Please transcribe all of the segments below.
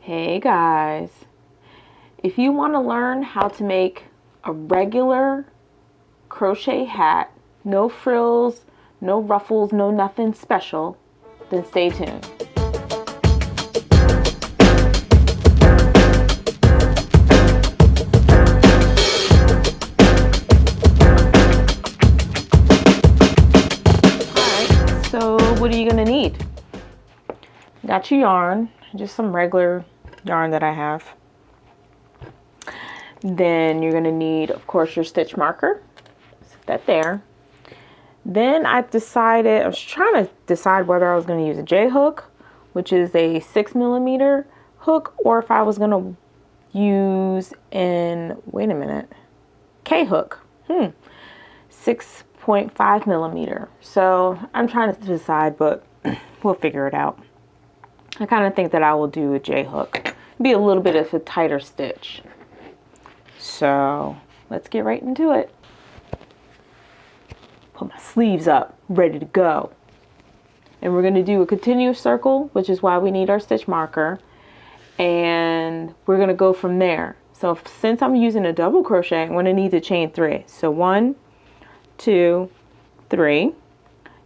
Hey guys, if you want to learn how to make a regular crochet hat, no frills, no ruffles, no nothing special, then stay tuned. Alright, so what are you going to need? Got your yarn, just some regular yarn that I have. Then you're going to need, of course, your stitch marker. Set that there. Then I was trying to decide whether I was going to use a J hook, which is a 6mm hook, or if I was going to use K hook, 6.5mm. So I'm trying to decide, but we'll figure it out. I kind of think that I will do a J hook. Be a little bit of a tighter stitch. So let's get right into it. Put my sleeves up, ready to go. And we're going to do a continuous circle, which is why we need our stitch marker. And we're going to go from there. So since I'm using a double crochet, I'm going to need to chain 3. So 1, 2, 3,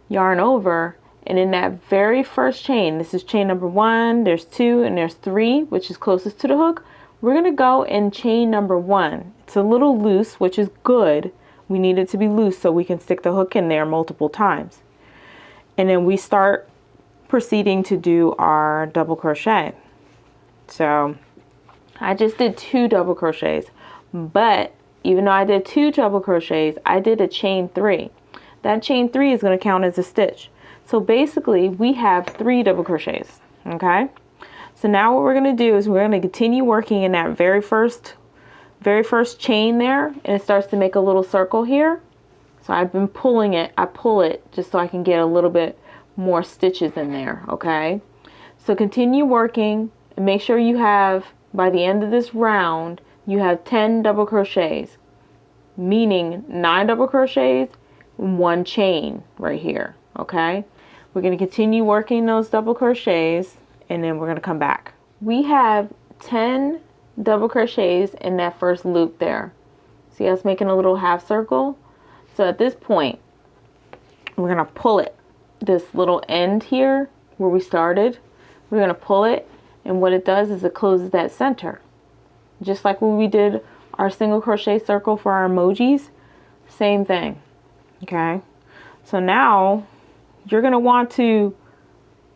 yarn over. And in that very first chain, this is chain number 1, there's 2, and there's 3, which is closest to the hook. We're going to go in chain number 1. It's a little loose, which is good. We need it to be loose so we can stick the hook in there multiple times. And then we start proceeding to do our double crochet. So I just did 2 double crochets, but even though I did 2 double crochets, I did a chain 3. That chain 3 is going to count as a stitch. So basically we have 3 double crochets, okay? So now what we're going to do is we're going to continue working in that very first chain there, and it starts to make a little circle here. So I've been pulling it, I pull it just so I can get a little bit more stitches in there, okay? So continue working and make sure you have, by the end of this round, you have 10 double crochets, meaning 9 double crochets and 1 chain right here, okay? We're going to continue working those double crochets and then we're going to come back. We have 10 double crochets in that first loop there. See us making a little half circle? So at this point, we're going to pull it. This little end here where we started, we're going to pull it, and what it does is it closes that center. Just like when we did our single crochet circle for our emojis, same thing. Okay? So now you're going to want to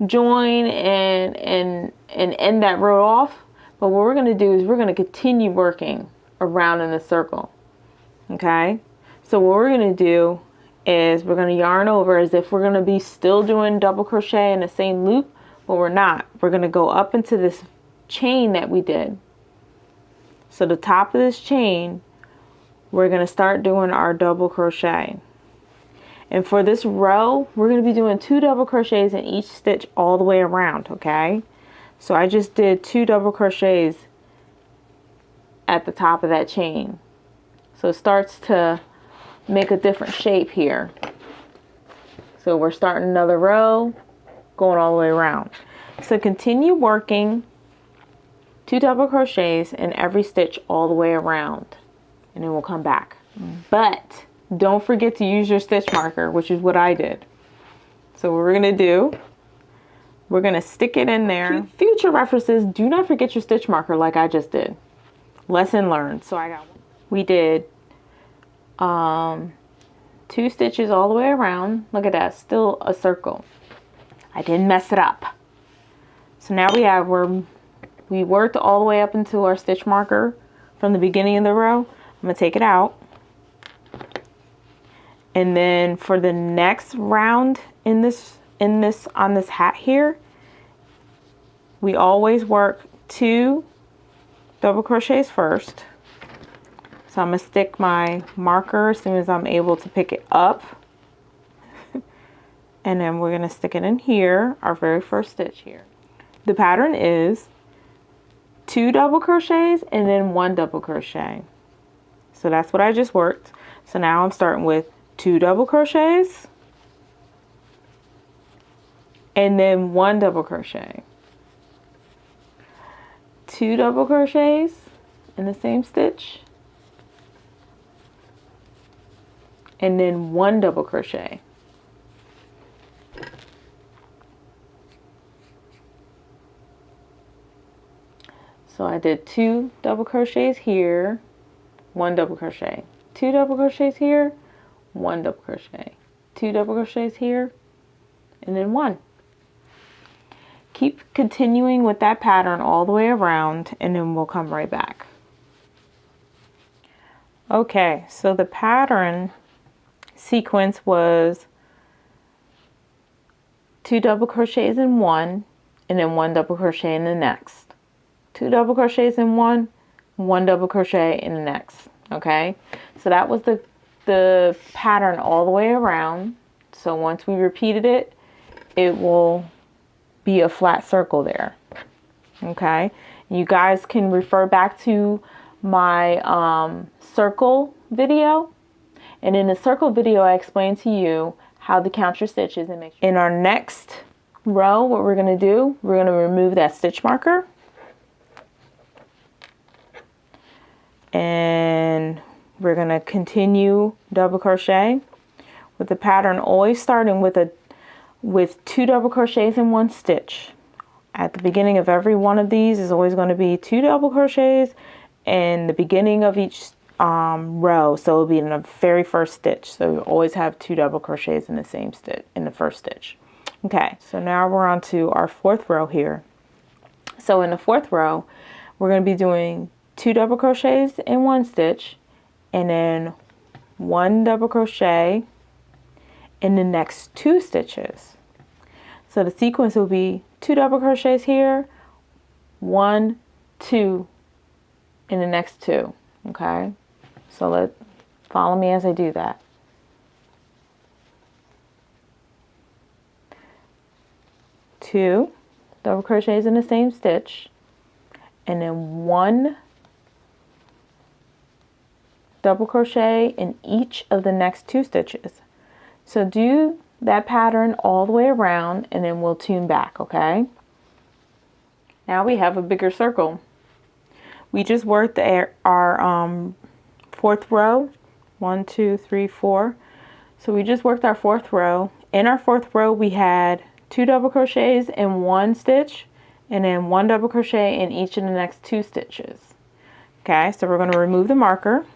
join and end that row off, but what we're going to do is we're going to continue working around in the circle. Okay, so what we're going to do is we're going to yarn over as if we're going to be still doing double crochet in the same loop, but we're not. We're going to go up into this chain that we did. So the top of this chain, we're going to start doing our double crochet. And for this row, we're going to be doing 2 double crochets in each stitch all the way around, okay? So I just did 2 double crochets at the top of that chain. So it starts to make a different shape here. So we're starting another row, going all the way around. So continue working 2 double crochets in every stitch all the way around. And then we'll come back. But don't forget to use your stitch marker, which is what I did. So what we're going to do, we're going to stick it in there. Future references, do not forget your stitch marker like I just did. Lesson learned. So we did 2 stitches all the way around. Look at that, still a circle. I didn't mess it up. So now we have where we worked all the way up into our stitch marker from the beginning of the row. I'm going to take it out. And then for the next round on this hat here, we always work 2 double crochets first. So I'm going to stick my marker as soon as I'm able to pick it up. And then we're going to stick it in here, our very first stitch here. The pattern is 2 double crochets and then 1 double crochet. So that's what I just worked. So now I'm starting with 2 double crochets and then 1 double crochet. 2 double crochets in the same stitch, and then 1 double crochet. So I did 2 double crochets here, 1 double crochet, 2 double crochets here, 1 double crochet, 2 double crochets here, and then 1. Keep continuing with that pattern all the way around, and then we'll come right back. Okay, so the pattern sequence was 2 double crochets in one, and then 1 double crochet in the next. 2 double crochets in one, 1 double crochet in the next. Okay, so that was the pattern all the way around. So once we repeated it, it will be a flat circle there. Okay, you guys can refer back to my circle video, and in the circle video I explained to you how to count your stitches and make sure. In our next row, what we're going to do, we're going to remove that stitch marker, and we're going to continue double crochet with the pattern always starting with 2 double crochets in 1 stitch. At the beginning of every one of these is always going to be 2 double crochets in the beginning of each row, so it'll be in the very first stitch. So you always have 2 double crochets in the same stitch in the first stitch. Okay, so now we're on to our 4th row here. So in the 4th row, we're going to be doing 2 double crochets in 1 stitch, and then 1 double crochet in the next 2 stitches. So the sequence will be 2 double crochets here, 1, 2 in the next 2. Okay, so follow me as I do that. Two double crochets in the same stitch, and then 1 double crochet in each of the next 2 stitches. So do that pattern all the way around, and then we'll tune back. Okay, now we have a bigger circle. We just worked our 4th row, 1, 2, 3, 4. So we just worked our 4th row. In our 4th row, we had 2 double crochets in 1 stitch, and then 1 double crochet in each of the next 2 stitches. Okay, so we're going to remove the marker,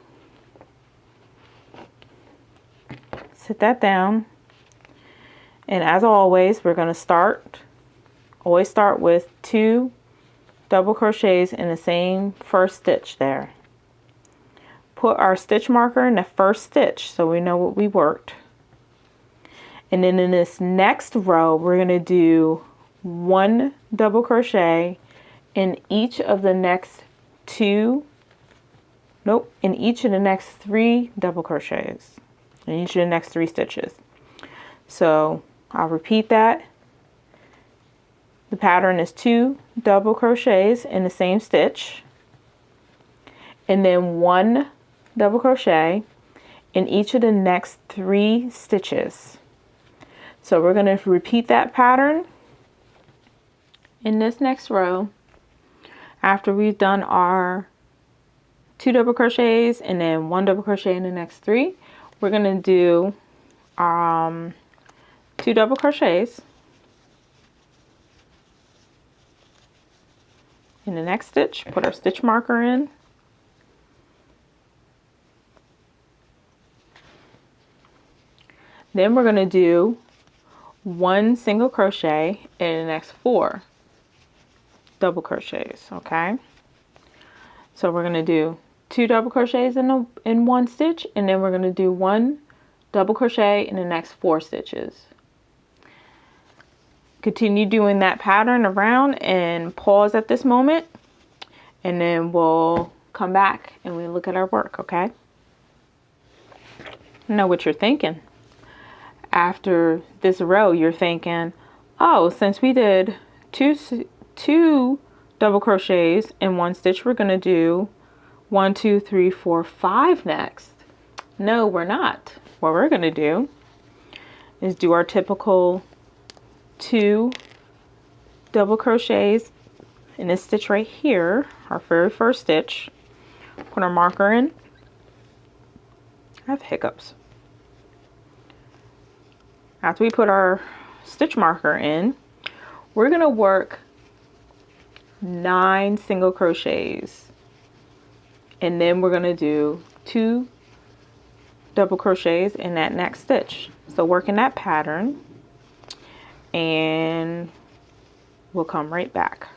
sit that down, and as always, we're going to always start with 2 double crochets in the same first stitch there. Put our stitch marker in the first stitch so we know what we worked. And then in this next row, we're going to do 1 double crochet in each of the next 3 double crochets in each of the next 3 stitches. So I'll repeat that. The pattern is 2 double crochets in the same stitch, and then 1 double crochet in each of the next 3 stitches. So we're going to repeat that pattern in this next row. After we've done our 2 double crochets and then 1 double crochet in the next 3, we're going to do 2 double crochets in the next stitch. Put our stitch marker in, then we're going to do 1 single crochet in the next 4 double crochets. Okay, so we're going to do 2 double crochets in 1 stitch, and then we're going to do 1 double crochet in the next 4 stitches. Continue doing that pattern around and pause at this moment, and then we'll come back and we look at our work. Okay, I know what you're thinking. After this row, you're thinking, oh, since we did two double crochets in 1 stitch, we're going to do 1, 2, 3, 4, 5 next. No, we're not. What we're going to do is do our typical 2 double crochets in this stitch right here, our very first stitch, put our marker in. I have hiccups. After we put our stitch marker in, we're going to work 9 single crochets, and then we're going to do 2 double crochets in that next stitch. So work in that pattern, and we'll come right back.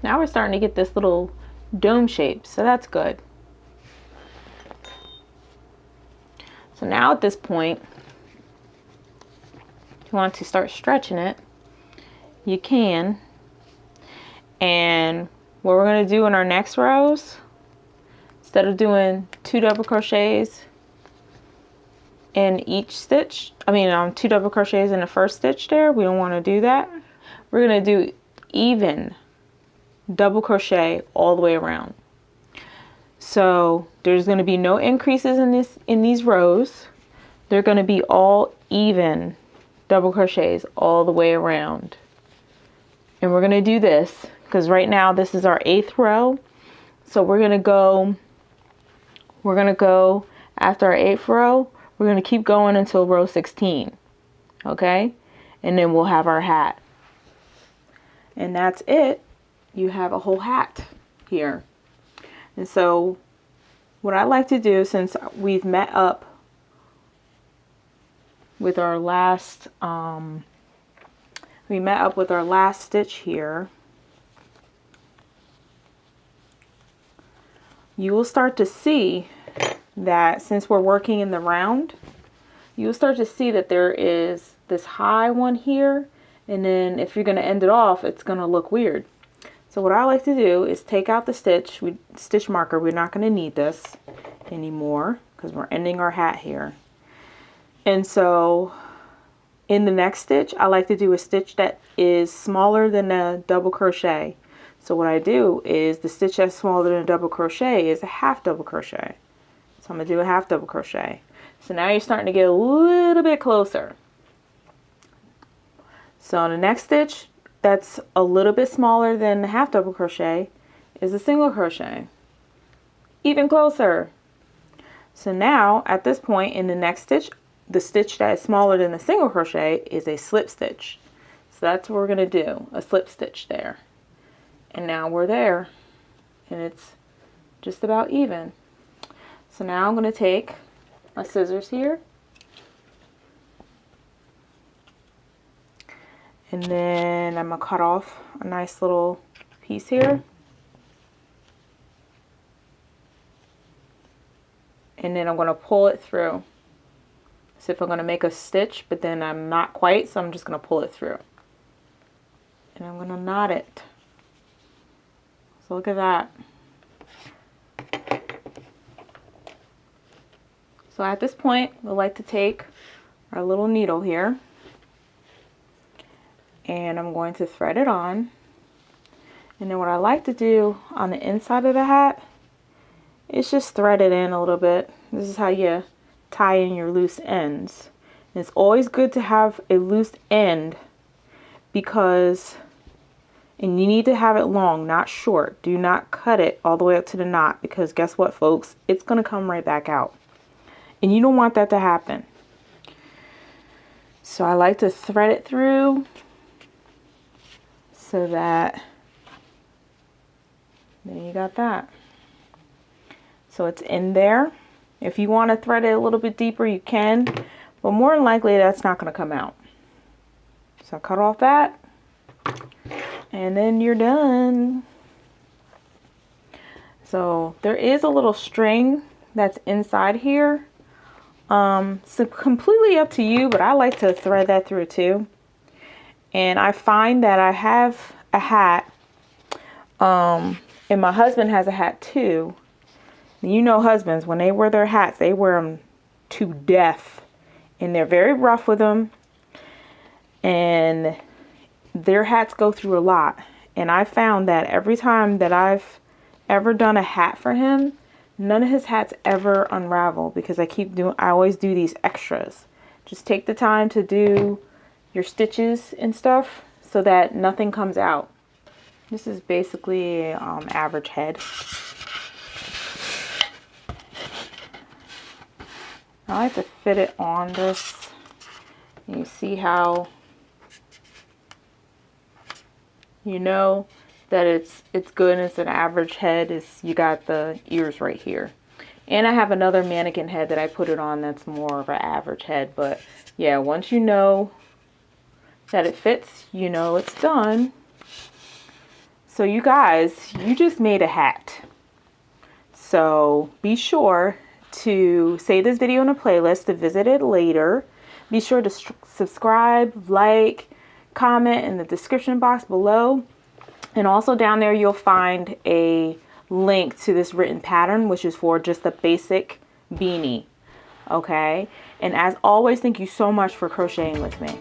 Now we're starting to get this little dome shape, so that's good. So now at this point, if you want to start stretching it, you can. And what we're going to do in our next rows, instead of doing 2 double crochets in each stitch, 2 double crochets in the first stitch there, we don't want to do that. We're going to do even double crochet all the way around. So there's going to be no increases in these rows. They're going to be all even double crochets all the way around. And we're going to do this because right now this is our 8th row. So we're going to go after our 8th row, we're going to keep going until row 16. Okay? And then we'll have our hat. And that's it. You have a whole hat here. And so what I like to do, since we've met up with our last stitch here, you will start to see that since we're working in the round, you'll start to see that there is this high one here, and then if you're going to end it off, it's going to look weird. So what I like to do is take out the stitch marker. We're not going to need this anymore because we're ending our hat here. And so in the next stitch, I like to do a stitch that is smaller than a double crochet. So what I do is the stitch that's smaller than a double crochet is a half double crochet. So I'm going to do a half double crochet. So now you're starting to get a little bit closer. So in the next stitch, that's a little bit smaller than the half double crochet is a single crochet. Even closer. So now at this point in the next stitch, the stitch that is smaller than the single crochet is a slip stitch. So that's what we're going to do, a slip stitch there. And now we're there, and it's just about even. So now I'm going to take my scissors here, and then I'm going to cut off a nice little piece here. And then I'm going to pull it through. So if I'm going to make a stitch, but then I'm not quite, so I'm just going to pull it through. And I'm going to knot it. So look at that. So at this point, we'll like to take our little needle here, and I'm going to thread it on. And then what I like to do on the inside of the hat is just thread it in a little bit. This is how you tie in your loose ends. And it's always good to have a loose end because, and you need to have it long, not short. Do not cut it all the way up to the knot, because guess what, folks? It's going to come right back out. And you don't want that to happen. So I like to thread it through so that, then you got that. So it's in there. If you want to thread it a little bit deeper, you can, but more than likely that's not going to come out. So I cut off that, and then you're done. So there is a little string that's inside here. So completely up to you, but I like to thread that through too. And I find that I have a hat, and my husband has a hat too. You know, husbands, when they wear their hats, they wear them to death, and they're very rough with them, and their hats go through a lot. And I found that every time that I've ever done a hat for him, none of his hats ever unravel, because I always do these extras. Just take the time to do your stitches and stuff so that nothing comes out. This is basically average head. I like to fit it on this. You see how you know that it's good and it's an average head is you got the ears right here. And I have another mannequin head that I put it on that's more of an average head. But yeah, once you know that it fits, you know it's done. So you guys, you just made a hat. So be sure to save this video in a playlist to visit it later. Be sure to subscribe, like, comment in the description box below. And also down there you'll find a link to this written pattern, which is for just a basic beanie. Okay? And as always, thank you so much for crocheting with me.